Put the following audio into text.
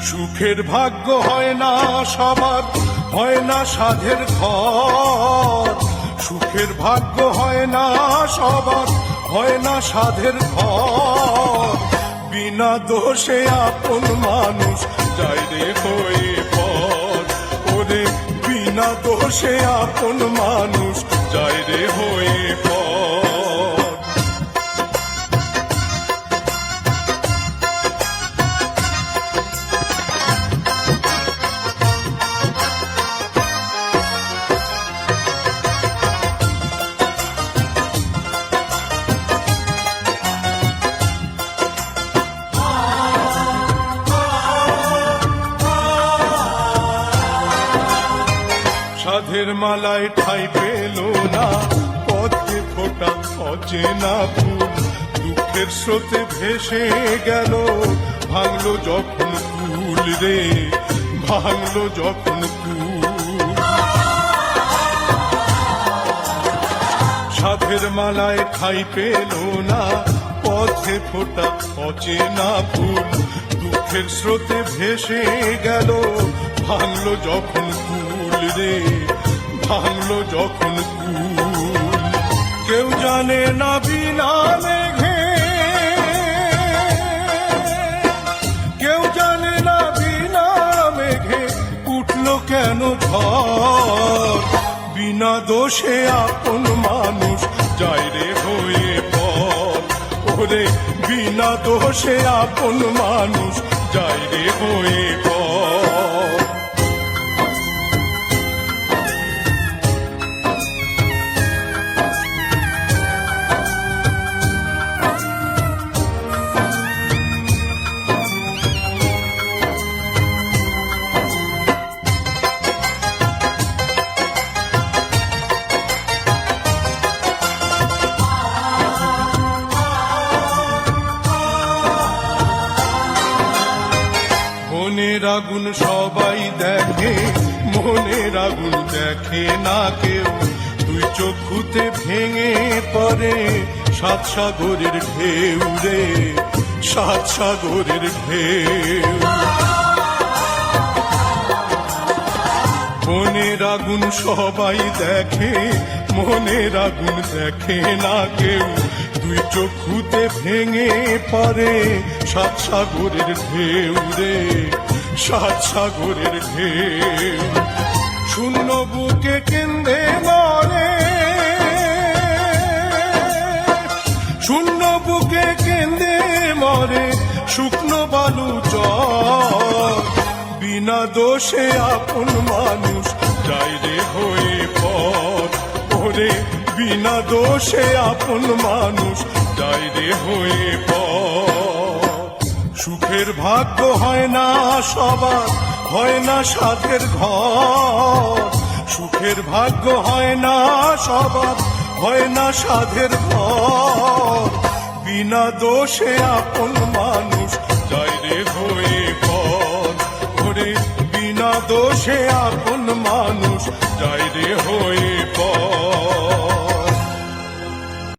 সুখের ভাগ্য হয় না সবার, হয় না সাধের ঘর। সুখের ভাগ্য হয় না সবার, হয় না সাধের ঘর। বিনা দোষে আপন মানুষ যায় রে হয়ে পর। ওরে বিনা দোষে আপন মানুষ যায় রে হয়ে পর। সাধের মালায় ঠাই পেল না, পথে ফোটা অচেনা ফুল। দুঃখের স্রোতে ভেসে গেল, ভাঙলো যখন কুল রে, ভাঙলো যখন কুল। সাধের মালায় ঠাই পেল না, পথে ফোটা অচেনা ফুল। দুঃখের স্রোতে ভেসে গেল, ভাঙলো যখন কুল রে, ভাঙলো যখন কুল। কেউ জানে না বিনা মেঘে, কেউ জানে না বিনা মেঘে উঠলো কেন ঝড়। বিনা দোষে আপন মানুষ যায় রে হয়ে পর। ওরে বিনা দোষে আপন মানুষ যায় রে হয়ে পর। মনের আগুন সবাই দেখে, মনের আগুন দেখে না কেউ। দুই চক্ষুতে ভেঙে পড়ে সাত সাগরের ঢেউ রে, সাত সাগরের ঢেউ। মনের আগুন সবাই দেখে, মনের আগুন দেখে না কেউ। দুই চক্ষুতে ভেঙে পড়ে সাত সাগরের ঢেউ রে, সাত সাগরের ঢেউ। শূন্য বুকে কেঁদে মরে, শূন্য বুকে কেঁদে মরে শুকনো বালু চর। বিনা দোষে আপন মানুষ যায় রে হয়ে পর। ওরে বিনা দোষে আপন মানুষ যায় রে হয়ে পর। সুখের ভাগ্য হয় না সবার, হয় না সাধের ঘর। সুখের ভাগ্য হয় না সবার, হয় না সাধের ঘর। বিনা দোষে আপন মানুষ যায় রে হয়ে পর। ওরে বিনা দোষে আপন মানুষ যায় রে হয়ে